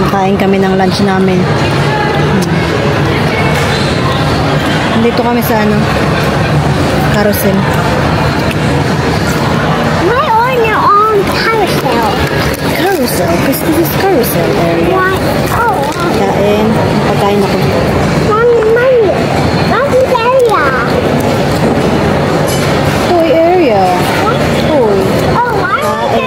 Nakain kami ng lunch namin. Dito kami sa ano, carousel. Why are you on carousel? Carousel? Because this is carousel area. Why? Oh. Kain. Pagkain ako. Mommy. What's this area? Toy area. What? Toy. Oh, why are you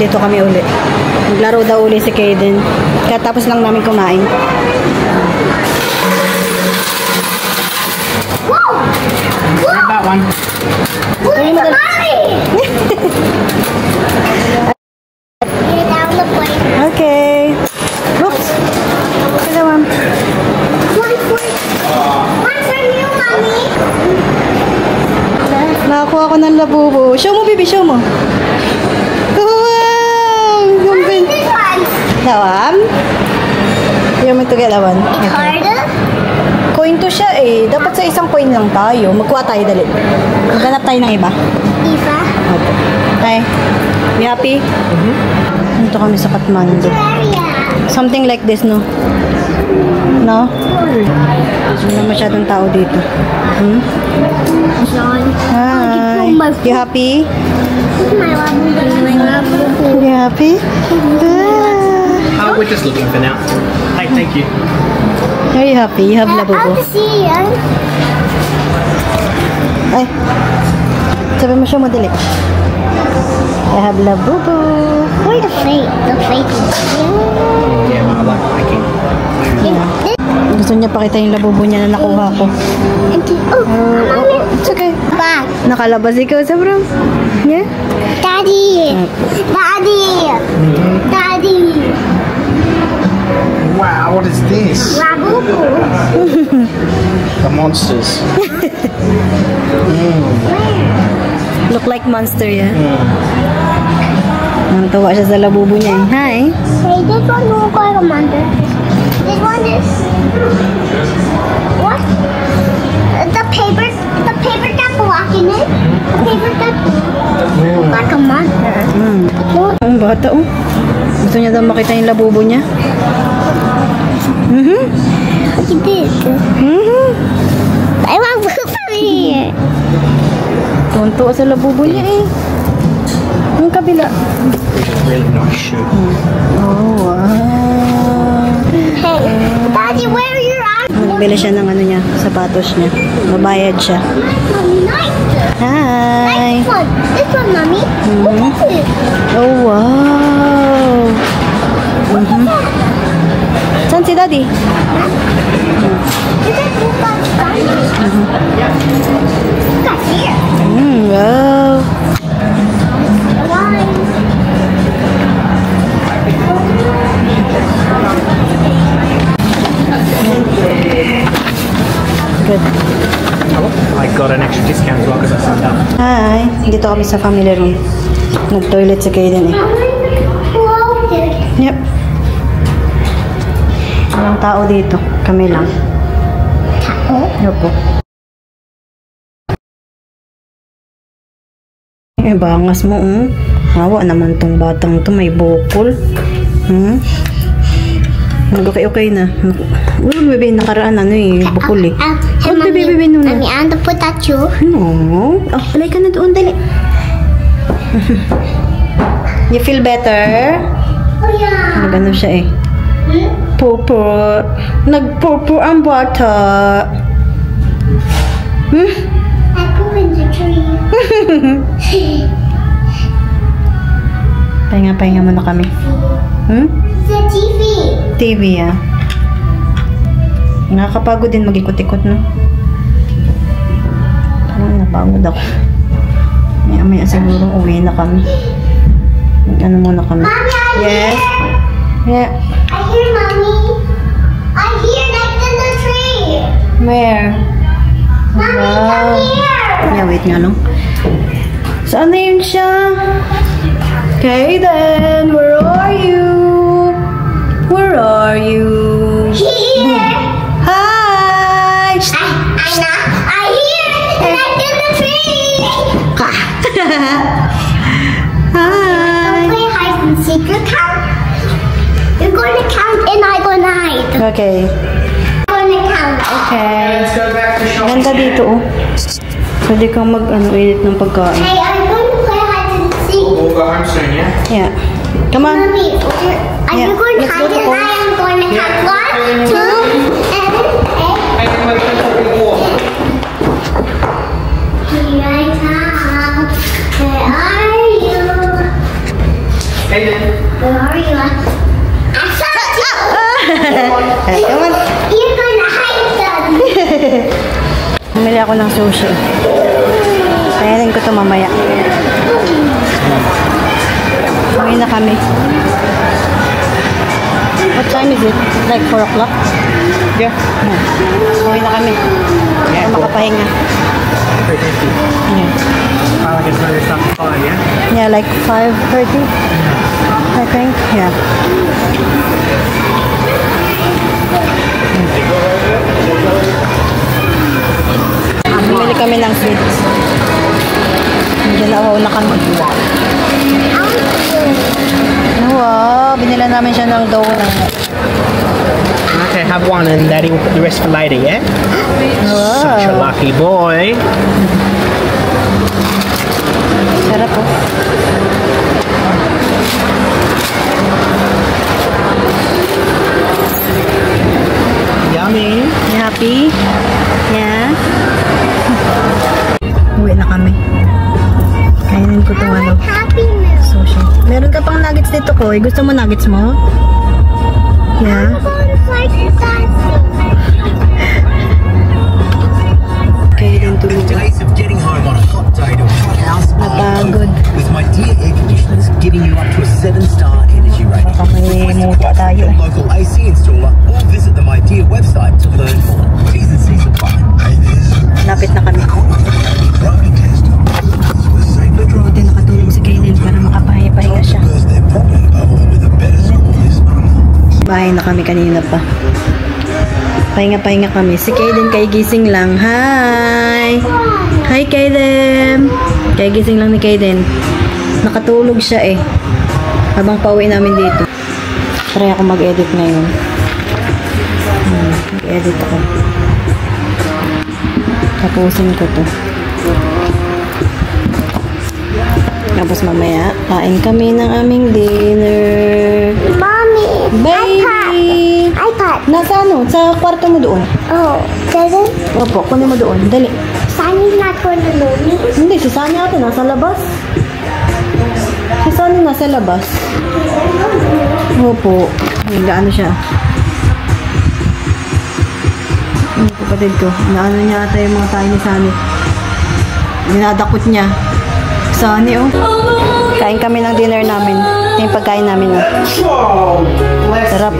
Dito kami uli. Naglaro daw uli si Kaden. Katapos lang namin kumain. Whoa! Grab that one. Look at the money! Get down the plate. Okay. Oops. Hello, ma'am. One for you, Mommy. Nakakuha ko ng labubo. Show mo, baby. Show mo. This one. That one? You want me to get that one? It's harder. Coin to siya eh. Dapat sa isang coin lang tayo. Magkuha tayo, dali. Maghanap tayo ng iba. Eva. Okay. You happy? Dito kami sa Kathmandu. Area. Something like this, no? No? Wala masyadong tao dito. John. Hi. You happy? My labubu. You happy? We're just looking for now. Hey, thank you. Are you happy? You have labubo. I'll see you. Ay. Sabi mo siya mo dali. I have labubo. Where's the plate? The plate is here. Yeah, I like hiking. Gusto niya pakita yung labubo niya na nakuha ko. It's okay. Back. Nakalabas ikaw sa prom. Yeah? Daddy. Daddy. Daddy. Wow, what is this? Labubu. The monsters. Look like monster, yeah? Natawa siya sa labubo niya eh. Hi. Hey, this one looks like a monster. This one is... What? The paper got black in it. The paper got like a monster. Ang bata oh. Gusto niya daw makita yung labubo niya. Look at this. I want blueberry. Tunto sa labubo niya eh. Yung kabila. Really nice shoe. Oh, wow. Hey, Daddy, where are your eyes? Nagbili siya ng ano niya, sapatos niya. Mabayad siya. Nice. Hi. Nice one. This one, Mommy. Look at this. Oh, wow. Saan si Daddy? Is that blue box garbage? Look at here. Wow. Good. Oh, I got an extra discount as well because I signed up. Hi. Dito kami sa family room. Nag-toilet si Kaden eh. Yep. Walang tao dito. Kami lang. Tao? Opo. Eh, bangas mo, Hawa naman tong batang to, may bukol. Nag-okay na. Uy, bebe, nakaraan bukol eh. Huwag Mommy, bibi no. Mommy, I want to put that you. No. Oh, play ka na doon, dali. You feel better? Oh, yeah. Nagano siya eh. Purple. Nag-purple ang bata. I poop in the tree. Pahinga muna kami. The TV. TV ah. Nakakapagod din mag-ikot-ikot, no? Parang napagod ako. Maya siguro uwi na kami. Ano muna kami? Mommy, I Yes? Yeah. I hear Mommy. I hear next in the tree. Where? Mommy, come here. Yeah, wait nga lang. Saan na yun siya? Kaden, where are you? Where are you? Here. Hi! I hear next in the tree. Hi! Play hide and seek. You count. You're going to count and I'm going to hide. Okay. I'm going to count. Okay. Let's go back to shopping. Ganda dito, oh. Pwede kang edit ng pagkain. Hey, I'm going to play hide and seek. We'll go home soon, yeah? Yeah. Come on. Mommy, are Yeah, you going to let's go hide to and home. I am going to count? Yeah. 1, 2, and 8. Hey, let's go to the wall. Here I come. Where are you? Hey, then. Where are you? I found you. Hey, come on. You're going to hide them. Bumili ako ng sushi. Kainin ko ito mamaya. Uwi na kami. What time is it? Like 4 o'clock? Yeah. Uwi na kami. Para makapahinga. Yeah. I guess we're stuck at 5, yeah? Yeah, like 5:30, I think. Yeah. Bumili kami ng sweets. Diyan na kami. Wow, binila namin siya ng donut. Okay, have one and Daddy will put the rest for later, yeah? Such a Wow. lucky boy. Sarap po. Yummy. You happy? Yeah? Uwi na kami. Kainin ko itong ano. Happiness. Sushi. Meron ka pang nuggets dito ko. Gusto mo nuggets mo? Yeah? Kainin tulog. Days of getting home on a hot day to a hot house are Napagod. over, with my dear air conditioners giving you up to a 7-star energy rating. Baka may Request a muta quote from tayo your eh. local AC installer or visit the My Dear website to learn more. T's and C's apply. Lapit na kami. Driving test. With safer driving. Buti nakatulog si Kaylin para makapahinga siya. Their problem bubble with a better score this month. Bahay na kami kanina pa. Pahinga kami. Si Kaden kaigising lang. Hi! Hi, Kaden! Kaigising lang ni Kaden. Nakatulog siya eh. Habang pauwi namin dito. Try ako mag-edit ngayon. Mag-edit ako. Tapusin ko to. Tapos mamaya, kain kami ng aming dinner. Mommy. Baby! iPad. Nasa ano? Sa kwarto mo doon. Oh, doesn't Opo, kunin mo doon. Dali. Sunny's not going to know me? Hindi, si Sunny ate nasa labas. Si Sunny nasa labas. Opo. Nag-ano siya. Yung kapatid ko. Naano niya ata yung mga tayo ni Sunny. Dinadakot niya. Sunny, oh. Kain kami ng dinner namin. Ito yung pagkain namin, oh. Sarap.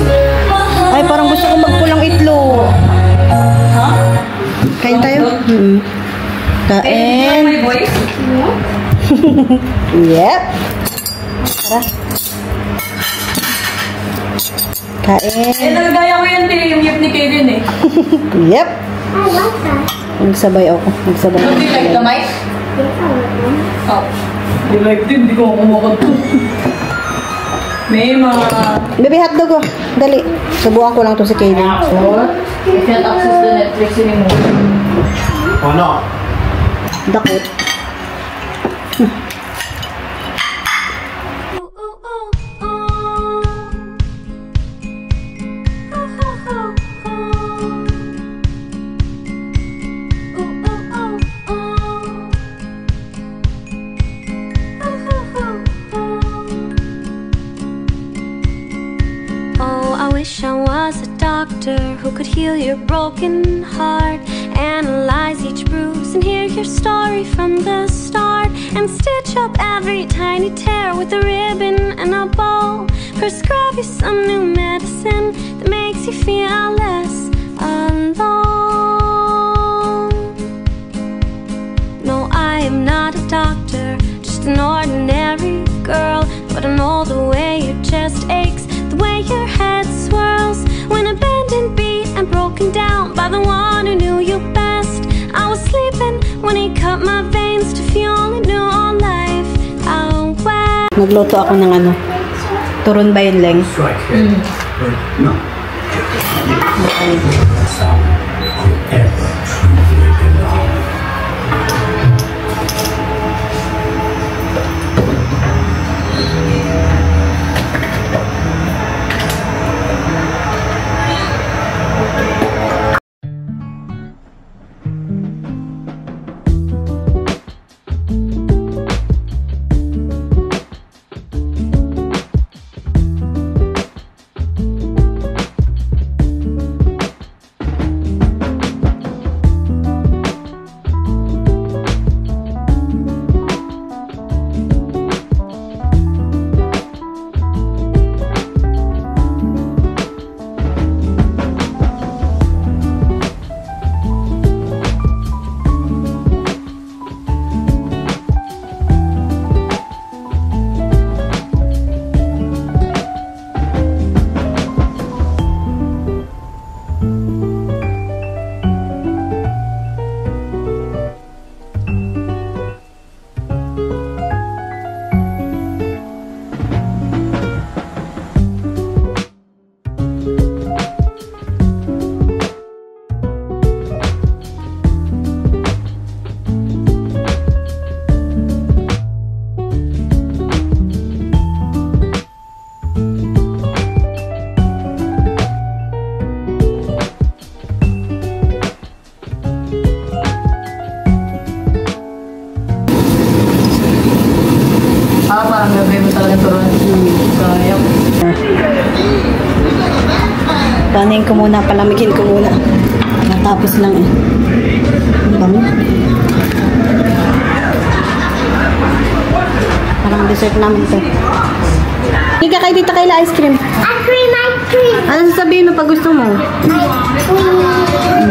Ay, parang gusto ko magpulang itlog. Kain tayo? Kain. Yep. Tara. Kain. Nagagaya ko yan, yung yip ni Kaden eh. Yep. I like that. Nagsabay ako. Nagsabay Do you like the ako. mic? Oh. Di like din, di ko kumakot. May mga... Baby hotdog oh. Dali. Subukan ko lang to si Kaden. You can't access the Netflix anymore. Oh no. Dakot. I was a doctor who could heal your broken heart, analyze each bruise and hear your story from the start, and stitch up every tiny tear with a ribbon and a bow. Prescribe you some new medicine that makes you feel less alone. No, I am not a doctor, just an ordinary girl, but I know the way your chest aches, the way your head swirls when abandoned, beat and broken down by the one who knew you best. I was sleeping when he cut my veins to fuel a new on life out west. Nagluto ako ng ano. Turon ba yun, Leng? No. Parang gagawin mo talaga turuan. Sayang. Panin ko muna, palamigin ko muna. Natapos lang eh. Ang dami. Parang dessert namin ito. Ika kay Tita Kayla ice cream. Ice cream, ice cream. Ano sasabihin mo pag gusto mo?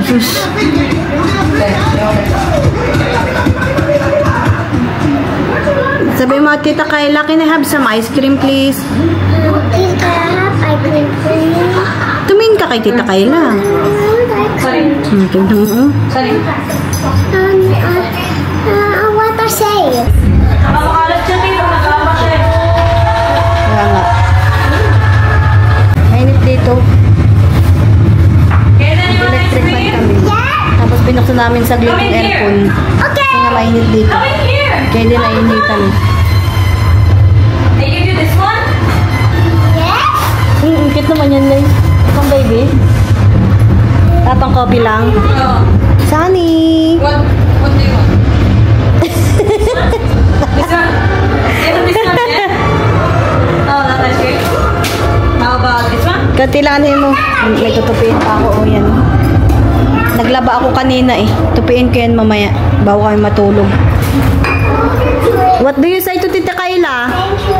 Sus. Sabi mo, Tita Kayla, can I have some ice cream please? Please, can I have ice cream, please? Tumingin ka kay Tita Kayla. Sorry. Tingnan mo. Sorry. What I say? Nakakalat siya dito. Nakakalat siya. Wala nga. Mainit dito. Kaya na yung ice Electric fan cream? kami. Tapos binuksan namin saglit Come yung in here. aircon. Okay. Kasi nga mainit dito. Come in here. Kaya din nainitan. I give you this one? Yes? Cute naman yan, Lay. Pang baby. Tapang coffee lang. No. Sunny! What do you want? This one? Isn't this one dead? No, not ice cream. How about this one? Katilanin mo. May tutupiin pa ako. O yan. Naglaba ako kanina eh. Tupiin ko yan mamaya. Bago kami matulog. What do you say to Tita Kayla? Thank you.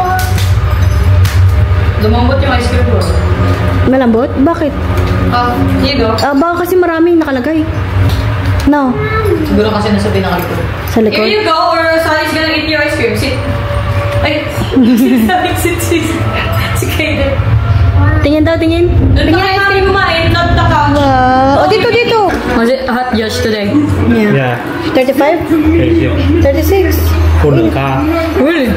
Lumambot yung ice cream bro. Malambot? Bakit? Here you go. Baka kasi maraming nakalagay. No. Siguro kasi nasa pinakalikod. Sa Here likod. you go, or Sally's gonna eat your ice cream. Sit. Ay, sit. Si Kaden. Tingin daw, tingin. Doon pa ice cream kumain, not the couch. Wow. O, dito. Was it hot Josh today? Yeah. Yeah, 35? thank you. 36? For the car. Really?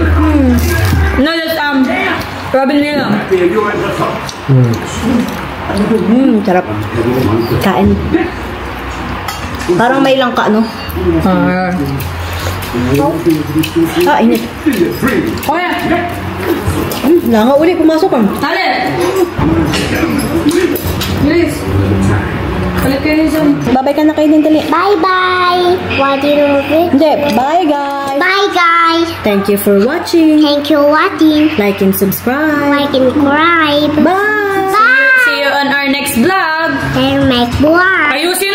No, that's Robin nila. Sarap. Kain. Parang may langka, no? Init. Kuya! Langa uli, pumasok ka. Hali! Bilis! Balik kayo dyan. Babay ka na kayo din, dali. Bye-bye. What do you do? Hindi, bye guys. Bye, guys. Thank you for watching. Thank you for watching. Like and subscribe. Like and subscribe. Bye. Bye. See you on our next vlog. And make more. Ayusin!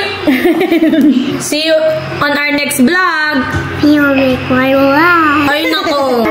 See you on our next vlog. You make more. Ay, nako!